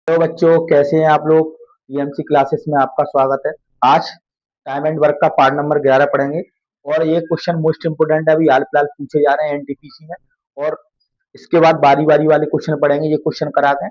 Hello बच्चों, कैसे हैं आप लोग। ईएमसी क्लासेस में आपका स्वागत है। आज टाइम एंड वर्क का पार्ट नंबर 11 पढ़ेंगे और ये क्वेश्चन मोस्ट इंपोर्टेंट है, अभी हाल फिलहाल पूछे जा रहे हैं एनटीपीसी में। और इसके बाद बारी बारी वाले क्वेश्चन पढ़ेंगे। ये क्वेश्चन करा के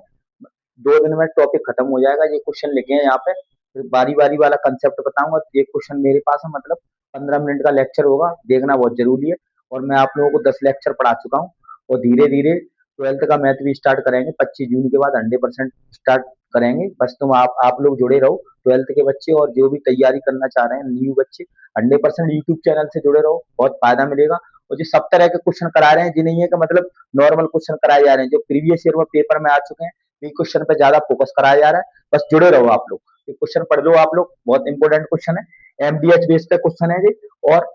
2 दिन में टॉपिक खत्म हो जाएगा। ये क्वेश्चन लिखे हैं यहाँ पे, फिर बारी बारी वाला कंसेप्ट बताऊंगा। एक क्वेश्चन मेरे पास है, मतलब 15 मिनट का लेक्चर होगा, देखना बहुत जरूरी है। और मैं आप लोगों को 10 लेक्चर पढ़ा चुका हूँ और धीरे धीरे 12th का मैथ भी स्टार्ट करेंगे। 25 जून के बाद 100% स्टार्ट करेंगे। बस तुम आप लोग जुड़े रहो, 12th के बच्चे और जो भी तैयारी करना चाह रहे हैं न्यू बच्चे, 100% यूट्यूब चैनल से जुड़े रहो, बहुत फायदा मिलेगा। और जो सब तरह के क्वेश्चन करा रहे हैं, जी नहीं है कि मतलब नॉर्मल क्वेश्चन कराए जा रहे हैं, जो प्रीवियस ईयर में पेपर में आ चुके हैं, ये क्वेश्चन पे ज्यादा फोकस कराया जा रहा है। बस जुड़े रहो आप लोग, ये क्वेश्चन पढ़ लो आप लोग, बहुत इंपॉर्टेंट क्वेश्चन है, एमडीएच बेस पे क्वेश्चन है जी। और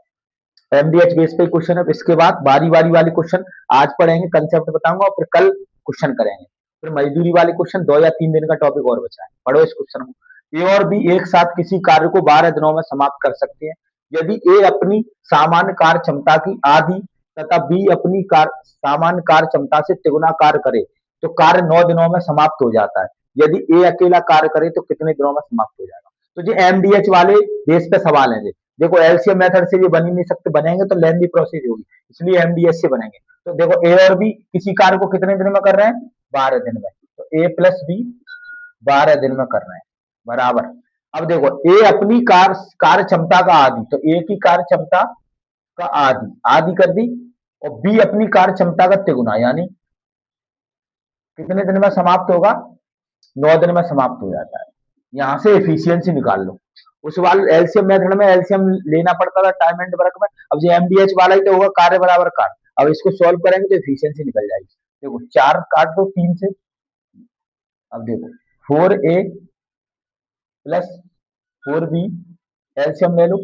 एमडीएच बेस पे क्वेश्चन है। इसके बाद बारी बारी वाले क्वेश्चन आज पढ़ेंगे, कंसेप्ट बताऊंगा और फिर कल क्वेश्चन करेंगे। फिर मजदूरी वाले क्वेश्चन 2 या 3 दिन का टॉपिक और बचा है, पढ़ो इस क्वेश्चन को। ए और बी एक साथ किसी कार्य को 12 दिनों में समाप्त कर सकते हैं यदि ए अपनी सामान्य कार्य क्षमता की आधी तथा बी अपनी सामान्य कार्य क्षमता से तिगुना कार्य करे तो कार्य 9 दिनों में समाप्त हो जाता है। यदि ए अकेला कार्य करे तो कितने दिनों में समाप्त हो जाएगा। तो जी एमडीएच वाले बेस पे सवाल है जी। देखो एलसीएम मेथड से ये बन ही नहीं सकते, बनेंगे तो लेंथी प्रोसेस होगी, इसलिए एमडीएस से बनेंगे। तो देखो ए और बी किसी कार्य को कितने दिन में कर रहे हैं, 12 दिन में। तो ए प्लस बी 12 दिन में कर रहे हैं, बराबर। अब देखो ए अपनी कार्य क्षमता का आधी, तो ए की कार्य क्षमता का आधी आधी कर दी, और बी अपनी कार्य क्षमता का तिगुना, यानी कितने दिन में समाप्त होगा, 9 दिन में समाप्त हो जाता है। यहां से एफिशिएंसी निकाल लो। उस वाले एलसीएम मेथड में एलसीएम लेना पड़ता था टाइम एंड वर्क में, अब ये एमडीएच वाला ही तो होगा, कार्य बराबर कार्य। अब इसको सॉल्व करेंगे तो एफिशिएंसी निकल जाएगी। देखो 4 काट दो 3 से। अब देखो 4a प्लस 4b, एलसीएम ले लो,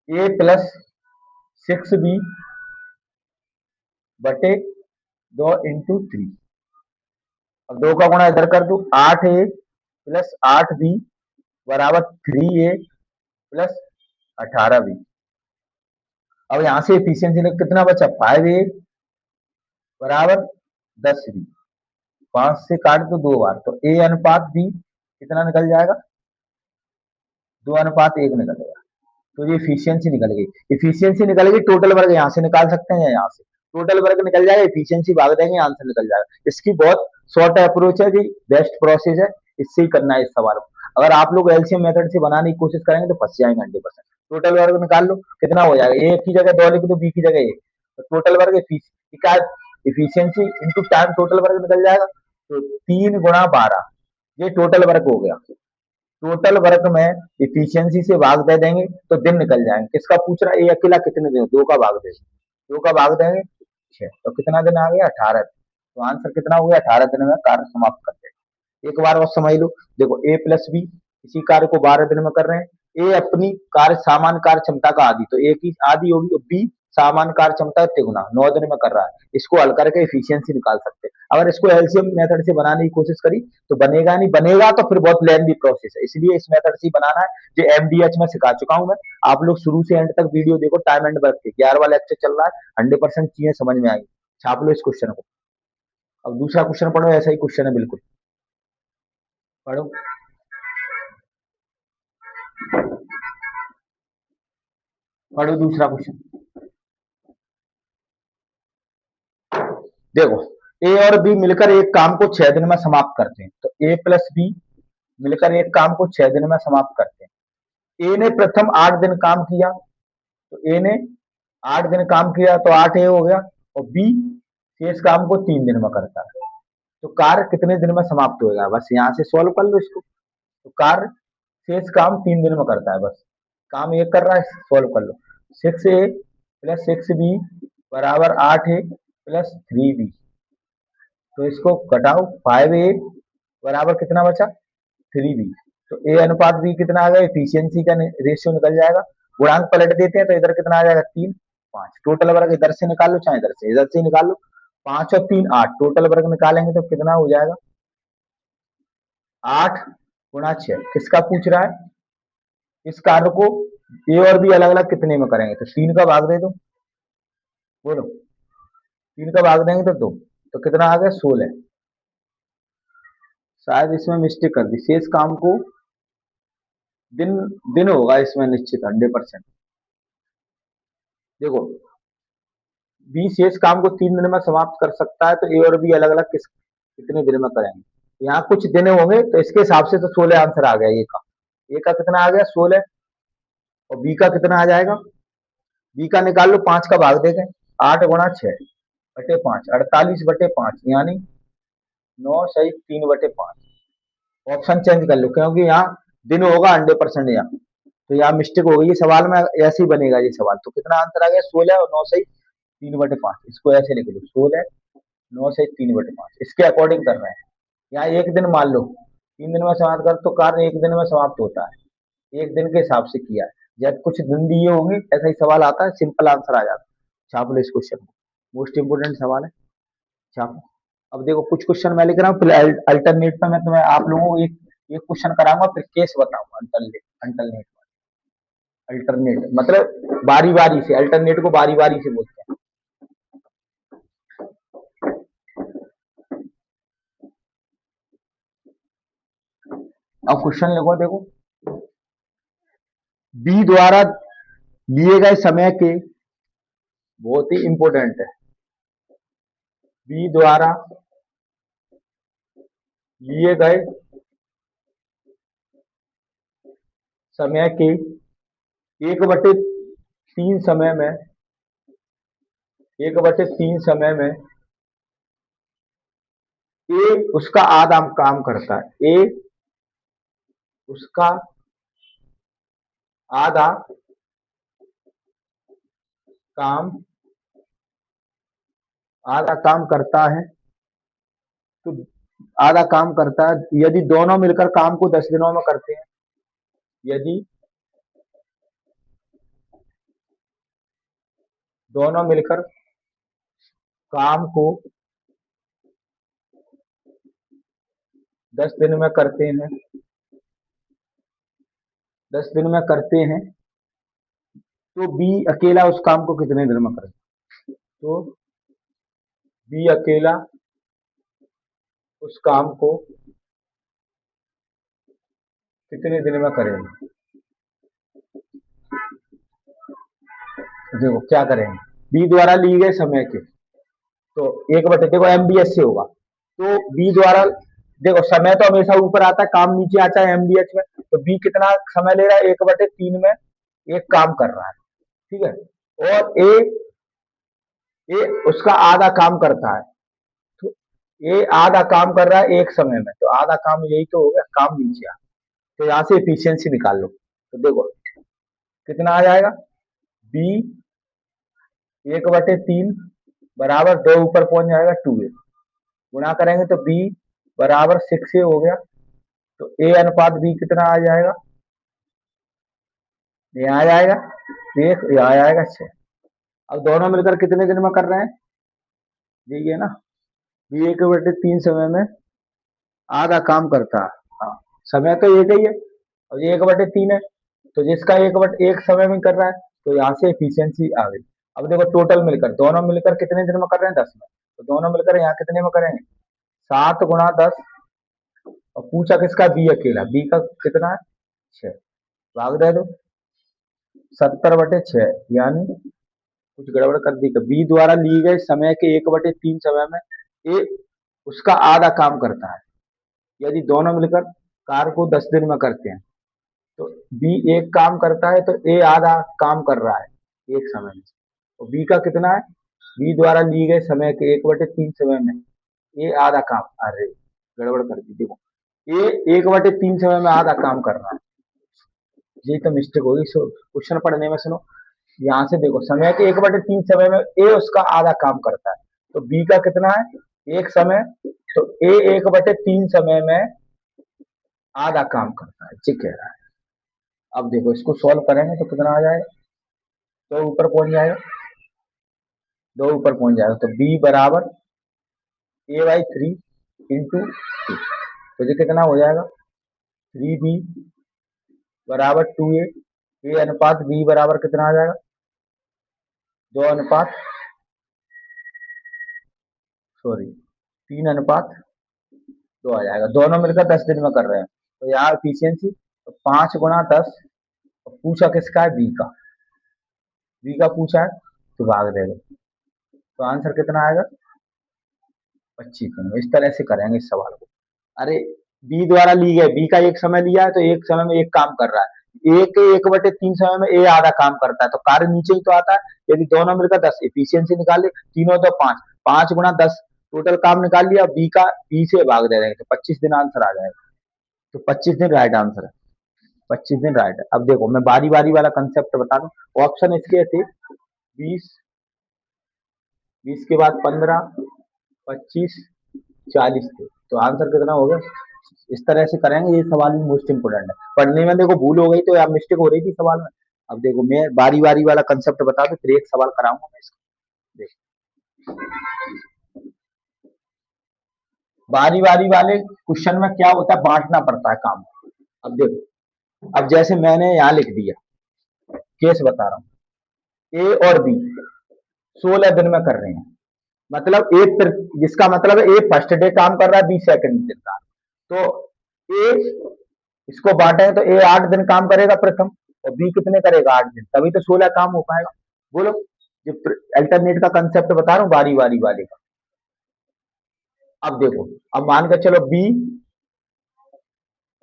a प्लस 6b बटे 2 × 3। अब 2 का गुणा इधर कर दो, 8a प्लस 8b बराबर 3a प्लस 18b। अब यहां से एफिशिएंसी ने कितना बचा, 5a बराबर 10b। 5 से काट दो 2 बार, तो a अनुपात b कितना निकल जाएगा, 2:1 निकलेगा। तो ये इफिशियंसी निकल गई। इफिशियंसी निकल गई, टोटल वर्क यहाँ से निकाल सकते हैं, यहाँ से टोटल वर्क निकल जाएगा, इफिशियंसी भाग देंगे, आंसर निकल जाएगा। इसकी बहुत शॉर्ट अप्रोच है जी, बेस्ट प्रोसेस है, इससे ही करना है इस सवाल को। अगर आप लोग एलसीएम मेथड से बनाने की कोशिश करेंगे तो फंस जाएंगे 100%। टोटल वर्क निकाल लो, कितना हो जाएगा, ए की जगह 2 लिख दो, बी की जगह 1, तो total work efficiency into time total work निकल जाएगा। तो 3 × 12 ये टोटल वर्क हो गया। टोटल वर्क में इफिशियंसी से भाग दे देंगे तो दिन निकल जाएंगे। किसका पूछ रहा है, ये अकेला कितने दिन, 2 का भाग देंगे, 2 का भाग देंगे 6, तो कितना दिन आ गया, 18 दिन। तो आंसर कितना हो गया, 18 दिन में कार्य समाप्त कर देंगे। एक बार और समझ लो, देखो ए प्लस बी इसी कार्य को 12 दिन में कर रहे हैं। ए अपनी सामान्य कार्य क्षमता का आधी, तो ए की आधी होगी, और बी सामान्य कार्य क्षमता तिगुना 9 दिन में कर रहा है। इसको हल करके इफिशियंसी निकाल सकते हैं। अगर इसको एलसीएम मेथड से बनाने की कोशिश करी तो बनेगा नहीं, बनेगा तो फिर बहुत लेंथी प्रोसेस है, इसलिए इस मेथड से ही बनाना है। जो एमडीएच में सिखा चुका हूं मैं, आप लोग शुरू से एंड तक वीडियो देखो। टाइम एंड वर्क के 11वां लेक्चर चल रहा है, 100% चीजें समझ में आएंगी। छाप लो इस क्वेश्चन को। अब दूसरा क्वेश्चन पढ़ो, ऐसा ही क्वेश्चन है बिल्कुल, पढ़ो। पढ़ो दूसरा क्वेश्चन। देखो ए और बी मिलकर एक काम को 6 दिन में समाप्त करते हैं, तो ए प्लस बी मिलकर एक काम को 6 दिन में समाप्त करते हैं। ए ने प्रथम 8 दिन काम किया, तो ए ने 8 दिन काम किया, तो 8 ए हो गया, और बी शेष काम को 3 दिन में करता है। तो कार्य कितने दिन में समाप्त होगा, बस यहां से सॉल्व कर लो इसको। तो कार्य शेष काम 3 दिन में करता है, बस काम एक कर रहा है, सॉल्व कर लो। 6a प्लस 6b बराबर 8a प्लस 3b। तो इसको घटाओ, 5a बराबर कितना बचा, 3b। तो ए अनुपात बी कितना आ गया, एफिशिएंसी का रेशियो निकल जाएगा। गुणांक पलट देते हैं तो इधर कितना आ जाएगा, 3 5। टोटल वर्क इधर से निकाल लो, चाहे इधर से निकाल लो। 5 और 3 8, टोटल वर्क निकालेंगे तो कितना हो जाएगा, 8 × 6। किसका पूछ रहा है, इस कार्य को ए और बी अलग अलग कितने में करेंगे, तो 3 का भाग दे दो, बोलो 3 का भाग देंगे तो 2, तो कितना आ गया, 16। शायद इसमें मिस्टेक कर दी, शेष काम को दिन दिन होगा इसमें निश्चित 100%। देखो, बी शेष काम को 3 दिन में समाप्त कर सकता है, तो ए और बी अलग अलग कितने दिन में करेंगे। यहाँ कुछ दिन होंगे तो इसके हिसाब से तो 16 आंसर आ गया ए का कितना आ गया 16, और बी का कितना आ जाएगा, बी का निकाल लो, 5 का भाग देंगे, 8 गुणा 6 बटे 5, 48/5, यानी 9 सही 3/5। ऑप्शन चेंज कर लो, क्योंकि यहाँ दिन होगा 100% यहाँ, तो यहाँ मिस्टेक हो गई, ये सवाल में ऐसे ही बनेगा ये सवाल। तो कितना आंसर आ गया 16 और 9 सही 3/5, इसको ऐसे लिख लो, 16 9 सही 3/5, इसके अकॉर्डिंग कर रहे हैं। यहाँ एक दिन मान लो, 3 दिन में समाप्त कर, तो कार्य एक दिन में समाप्त होता है, एक दिन के हिसाब से किया है। जब कुछ दिन दिए होंगे ऐसा ही सवाल आता है, सिंपल आंसर आ जाता है। छाप लो इस क्वेश्चन को, मोस्ट इंपोर्टेंट सवाल है, छापो। अब देखो कुछ क्वेश्चन मैं लिख रहा हूँ, फिर अल्टरनेट में मैं तुम्हें आप लोगों को एक क्वेश्चन कराऊंगा, फिर केस बताऊंगा। अल्टरनेट अल्टरनेट मतलब बारी बारी से, अल्टरनेट को बारी बारी से बोलते हैं। अब क्वेश्चन लिखो, देखो, बी द्वारा लिए गए समय के, बहुत ही इंपॉर्टेंट है, बी द्वारा लिए गए समय के 1/3 समय में, 1/3 समय में ए उसका आधा काम करता है, ए उसका आधा काम आधा काम करता है, तो आधा काम करता है यदि दोनों मिलकर काम को 10 दिनों में करते हैं, यदि दोनों मिलकर काम को 10 दिन में करते हैं, 10 दिन में करते हैं, तो बी अकेला उस काम को कितने दिन में करेगा, तो बी अकेला उस काम को कितने दिन में करेगा। देखो क्या करेंगे, बी द्वारा ली गए समय के, तो 1/, देखो एमडीएच से होगा, तो बी द्वारा, देखो समय तो हमेशा ऊपर आता है, काम नीचे आता है एमडीएच में, तो बी कितना समय ले रहा है, 1/3 में एक काम कर रहा है, ठीक है, और ए उसका आधा काम करता है, तो ए आधा काम कर रहा है एक समय में, तो आधा काम यही तो हो गया, काम नीचे आ, तो यहाँ से एफिशिएंसी निकाल लो, तो देखो कितना आ जाएगा, बी 1/3 बराबर 2 ऊपर पहुंच जाएगा 2a, गुणा करेंगे तो बी बराबर 6a हो गया, तो ए अनुपात बी कितना आ जाएगा, यहाँ आ जाएगा 1, यहाँ आ जाएगा 6। अब दोनों मिलकर कितने दिन में कर रहे हैं, यही है ना, बी 1/3 समय में आधा काम करता है, हाँ, समय तो एक ही है, और ये 1/3 है, तो जिसका 1/1 समय में कर रहा है, तो यहाँ से एफिशिएंसी आ गई। अब देखो टोटल मिलकर, दोनों मिलकर कितने दिन में कर रहे हैं, 10 में, तो दोनों मिलकर यहाँ कितने में करेंगे, 7 गुणा 10, और पूछा किसका, बी अकेला, बी का कितना है 6, भाग दे दो 70/6, यानी कुछ गड़बड़ कर दी, बी द्वारा ली गए समय के 1/3 समय में ए उसका आधा काम करता है, यदि दोनों मिलकर कार्य को 10 दिन में करते हैं, तो बी एक काम करता है, तो ए आधा काम कर रहा है एक समय में, और बी का कितना है, बी द्वारा ली गए समय के 1/3 समय में ए आधा काम, अरे गड़बड़ कर दी, देखो ए 1/3 समय में आधा काम कर रहा है, ये तो मिस्टेक होगी, क्वेश्चन पढ़ने में सुनो, यहाँ से देखो समय के 1/3 समय में ए उसका आधा काम करता है, तो बी का कितना है एक समय, तो ए 1/3 समय में आधा काम करता है, ये कह रहा है। अब देखो इसको सॉल्व करेंगे तो कितना आ जाएगा, तो ऊपर पहुंच जाएगा, 2 ऊपर पहुंच जाएगा, तो बी बराबर a/3 इंटू 2, तो ये कितना हो जाएगा 3b बराबर 2a, ए अनुपात बी बराबर कितना आ जाएगा 2 अनुपात, सॉरी 3 अनुपात दो आ जाएगा, दोनों मिलकर 10 दिन में कर रहे हैं, तो यहाँ एफिशिएंसी 5 × 10। पूछा किसका है? बी का। बी का पूछा है तो भाग देगा, तो आंसर कितना आएगा? 25 दिन। इस तरह से करेंगे इस सवाल को। अरे बी द्वारा ली गई, बी का एक समय लिया है तो एक समय में एक काम कर रहा है, ए के 1/3 समय में ए आधा काम करता है, तो कार्य नीचे ही तो आता है। यदि दोनों मिलकर 10, एफिशिएंसी निकाल ली, तीनों तो 5, 5 × 10, टोटल काम निकाल लिया, बी से भाग दे देंगे तो 25 दिन आंसर आ जाएगा। तो 25 दिन राइट आंसर है। 25 दिन राइट है। अब देखो मैं बारी बारी वाला कंसेप्ट बता दूं। ऑप्शन इसके थे 20, 20 के बाद 15, 25, 40 थे, तो आंसर कितना हो गया? इस तरह से करेंगे, ये सवाल भी मोस्ट इंपोर्टेंट है। पढ़ने में देखो भूल हो गई तो या मिस्टेक हो रही थी सवाल में। अब देखो मैं बारी बारी वाला कंसेप्ट बता दूं, फिर एक सवाल कराऊंगा मैं इसका। देखो बारी बारी वाले क्वेश्चन में क्या होता है, बांटना पड़ता है काम। अब देखो, अब जैसे मैंने यहाँ लिख दिया, केस बता रहा हूँ, ए और बी 16 दिन में कर रहे हैं, मतलब जिसका मतलब है ए फर्स्ट डे काम कर रहा है, बी सेकंड दिन का। तो ए, इसको बांटे तो ए 8 दिन काम करेगा प्रथम, और बी कितने करेगा? 8 दिन, तभी तो 16 काम हो पाएगा। बोलो, जो अल्टरनेट का कंसेप्ट बता रहा हूँ बारी बारी वाले का। अब देखो, अब मान के चलो बी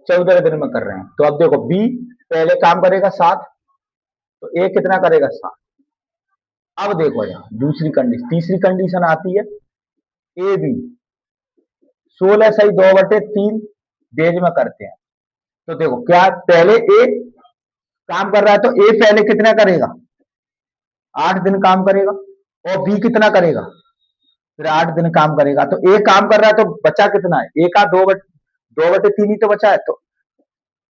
14 दिन में कर रहे हैं, तो अब देखो बी पहले काम करेगा 7, तो ए कितना करेगा? 7। अब देखो यहाँ दूसरी कंडीशन, तीसरी कंडीशन आती है, ए बी 16 सही 2/3 डेज में करते हैं। तो देखो क्या पहले ए काम कर रहा है, तो ए पहले कितना करेगा? 8 दिन काम करेगा, और बी कितना करेगा? फिर 8 दिन काम करेगा, तो ए काम कर रहा है तो बचा कितना है? ए का 2/3 ही तो बचा है, तो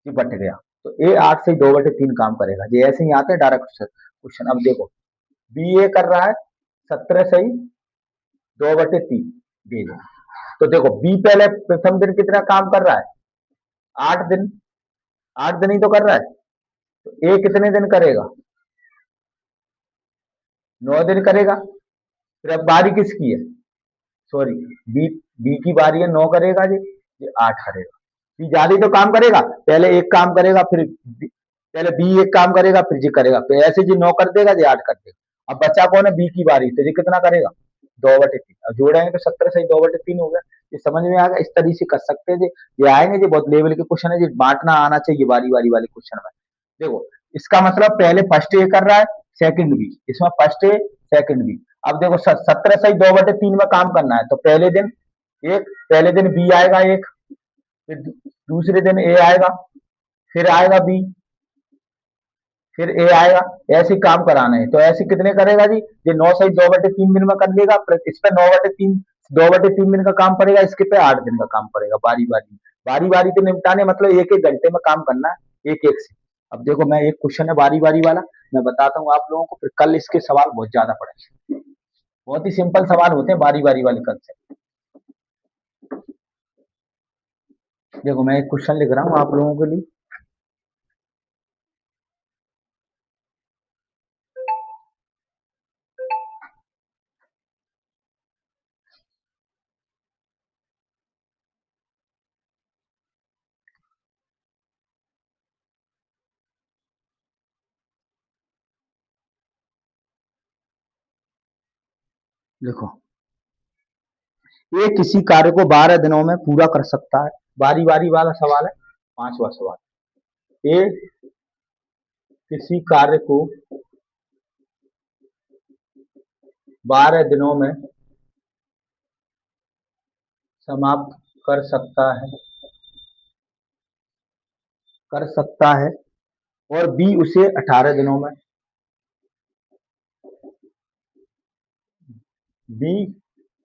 ये बट गया। तो ए 8 से 2/3 काम करेगा। ये ऐसे ही आते हैं डायरेक्ट क्वेश्चन। अब देखो बी ए कर रहा है 17 सही 2/3 डेज। तो देखो बी पहले प्रथम दिन कितना काम कर रहा है? 8 दिन, 8 दिन ही तो कर रहा है, तो ए कितने दिन करेगा? 9 दिन करेगा। फिर अब बारी किसकी है? सॉरी, बी, बी की बारी है, 9 करेगा जी, ये 8 करेगा। बी ज्यादा ही तो काम करेगा, पहले एक काम करेगा, पहले बी एक काम करेगा, फिर जी करेगा, फिर ऐसे जी 9 कर देगा, जी 8 कर देगा। अब बच्चा कौन है? बी की बारी, तो जी कितना करेगा? 2/3। अब जोड़ेंगे तो 17 सही 2/3 हो गया। ये समझ में आ गया? इस तरीके से कर सकते हैं जी। ये आएंगे जी, बहुत लेवल के क्वेश्चन है जी, बांटना आना चाहिए बारी बारी वाले क्वेश्चन में। देखो इसका मतलब पहले फर्स्ट ए कर रहा है, सेकंड बी, इसमें फर्स्ट ए सेकंड बी। अब देखो 17 सही 2/3 में काम करना है, तो पहले दिन बी आएगा एक, फिर दूसरे दिन ए आएगा, फिर आएगा बी, फिर ए आएगा, ऐसे काम कराना है। तो ऐसे कितने करेगा जी? ये 9 सही 2/3 दिन में कर लेगा, इस पे 2/3 दिन का काम पड़ेगा, इसके पे 8 दिन का काम पड़ेगा, बारी बारी। बारी बारी तो निपटाने मतलब एक एक घंटे में काम करना है, एक एक से। अब देखो मैं एक क्वेश्चन है बारी बारी वाला, मैं बताता हूँ आप लोगों को, फिर कल इसके सवाल बहुत ज्यादा पड़ेंगे। बहुत ही सिंपल सवाल होते हैं बारी बारी वाले कंसेप्ट। देखो मैं एक क्वेश्चन लिख रहा हूँ आप लोगों के लिए। देखो ये किसी कार्य को 12 दिनों में पूरा कर सकता है, बारी बारी वाला सवाल है, पांचवा सवाल। ये किसी कार्य को 12 दिनों में समाप्त कर सकता है, कर सकता है, और बी उसे 18 दिनों में, बी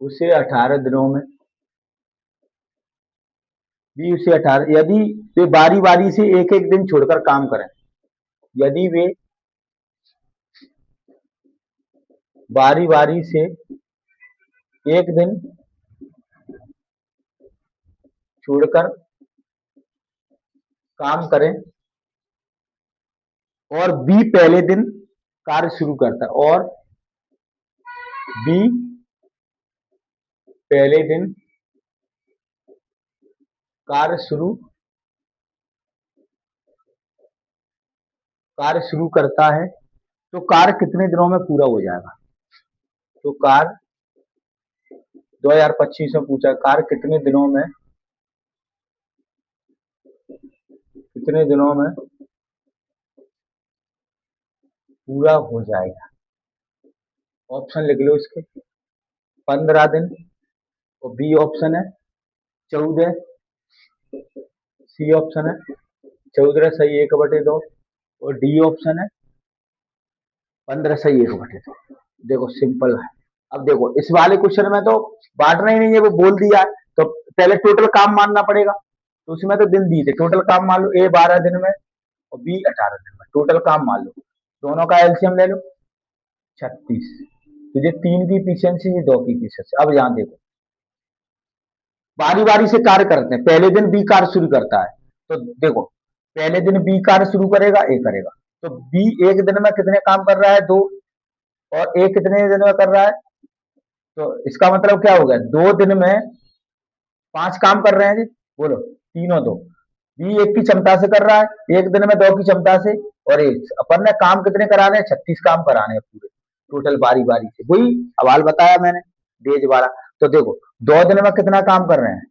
उसे 18 दिनों में, बी उसे 18, यदि वे बारी बारी से एक एक दिन छोड़कर काम करें, यदि वे बारी बारी से एक दिन छोड़कर काम करें, और बी पहले दिन कार्य शुरू करता है, और बी पहले दिन कार्य शुरू कार्य शुरू करता है तो कार्य कितने दिनों में पूरा हो जाएगा। तो कार्य 2025 में पूछा, कार्य कितने दिनों में पूरा हो जाएगा। ऑप्शन लिख लो इसके, 15 दिन, और बी ऑप्शन है 14, सी ऑप्शन है 14 सही 1/2, और डी ऑप्शन है 15 सही 1/2। देखो सिंपल है। अब देखो इस वाले क्वेश्चन में तो बांटना ही नहीं है, वो बोल दिया है, तो पहले टोटल काम मानना पड़ेगा। तो उसमें तो दिन दिए थे, टोटल काम मान लो, ए 12 दिन में और बी 18 दिन में, टोटल काम मान लो। दोनों का एलसीएम ले लो, 36। तो ये 3 की इफिशियंसी, ये 2 की इफिशियंसी। अब यहाँ देखो, बारी बारी से कार्य करते हैं। पहले दिन बी कार्य शुरू करता है, तो देखो पहले दिन बी कार्य शुरू करेगा, ए करेगा। तो बी एक दिन में कितने काम कर रहा है, 2, और ए कितने दिन में कर रहा है। तो इसका मतलब क्या हो गया, 2 दिन में 5 काम कर रहे हैं जी, बोलो तीनों दो। बी एक की क्षमता से कर रहा है, एक दिन में 2 की क्षमता से, और एक अपन ने काम कितने कराने हैं, 36 काम कराने हैं पूरे, टोटल बारी बारी से। वही सवाल बताया मैंने, डेज वाला। तो देखो 2 दिन में कितना काम कर रहे हैं,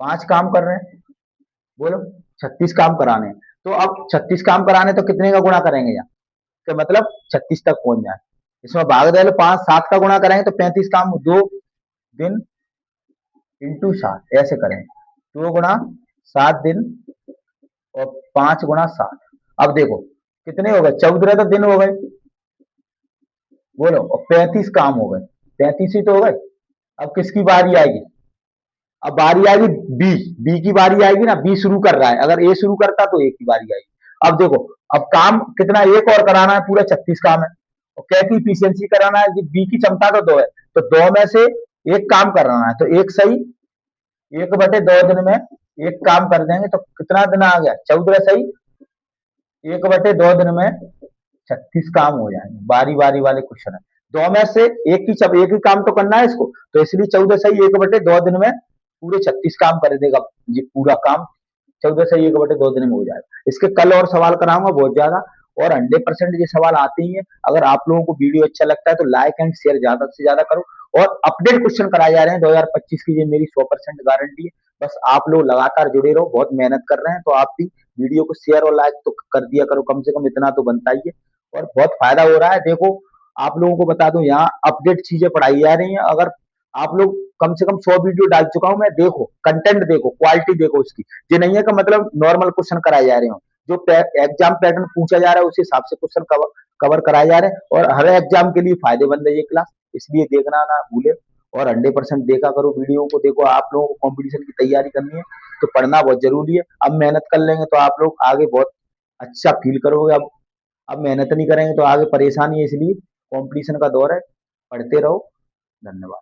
5 काम कर रहे हैं, बोलो 36 काम कराने हैं। तो अब 36 काम कराने, तो कितने का गुणा करेंगे यहाँ, तो मतलब 36 तक पहुंच जाए। इसमें भाग दे लो, 5 7 का गुणा करेंगे तो 35 काम, 2 दिन इंटू 7 ऐसे करेंगे, 2 गुणा 7 दिन और 5 गुणा 7। अब देखो कितने हो गए, 14 तो दिन हो गए, बोलो, और 35 काम हो गए, 35 ही तो हो गए। अब किसकी बारी आएगी, अब बारी आएगी बी, बी की बारी आएगी ना, बी शुरू कर रहा है, अगर ए शुरू करता तो ए की बारी आएगी। अब देखो, अब काम कितना, एक और कराना है, पूरा 36 काम है, और क्या की इफिशियंसी कराना है, बी की क्षमता तो 2 है, तो 2 में से एक काम कराना है, तो एक सही 1/2 दिन में एक काम कर देंगे, तो कितना दिन आ गया, 14 सही 1/2 दिन में 36 काम हो जाएंगे। बारी बारी वाले क्वेश्चन है, 2 में से एक ही काम तो करना है इसको, तो इसलिए 14 सही 1/2 दिन में पूरे 36 काम कर देगा। ये पूरा काम 14 सही 1/2 दिन में हो जाएगा। इसके कल और सवाल कराऊंगा बहुत ज्यादा, और 100% ये सवाल आते ही है। अगर आप लोगों को वीडियो अच्छा लगता है तो लाइक एंड शेयर ज्यादा से ज्यादा करो, और अपडेट क्वेश्चन कराए जा रहे हैं 2025 की, ये मेरी 100% गारंटी है। बस आप लोग लगातार जुड़े रहो, बहुत मेहनत कर रहे हैं, तो आप भी वीडियो को शेयर और लाइक तो कर दिया करो, कम से कम इतना तो बनता ही है, और बहुत फायदा हो रहा है। देखो आप लोगों को बता दूं, यहाँ अपडेट चीजें पढ़ाई जा रही हैं। अगर आप लोग, कम से कम 100 वीडियो डाल चुका हूं मैं, देखो कंटेंट देखो, क्वालिटी देखो उसकी। ये नहीं है कि मतलब नॉर्मल क्वेश्चन कराए जा रहे हो, जो एग्जाम पैटर्न पूछा जा रहा है उस हिसाब से क्वेश्चन कवर कराए जा रहे हैं, और हर एग्जाम के लिए फायदेमंद है ये क्लास, इसलिए देखना ना भूले, और 100% देखा करो वीडियो को। देखो आप लोगों को कंपटीशन की तैयारी करनी है तो पढ़ना बहुत जरूरी है। अब मेहनत कर लेंगे तो आप लोग आगे बहुत अच्छा फील करोगे। अब मेहनत नहीं करेंगे तो आगे परेशानी है, इसलिए कंपटीशन का दौर है, पढ़ते रहो। धन्यवाद।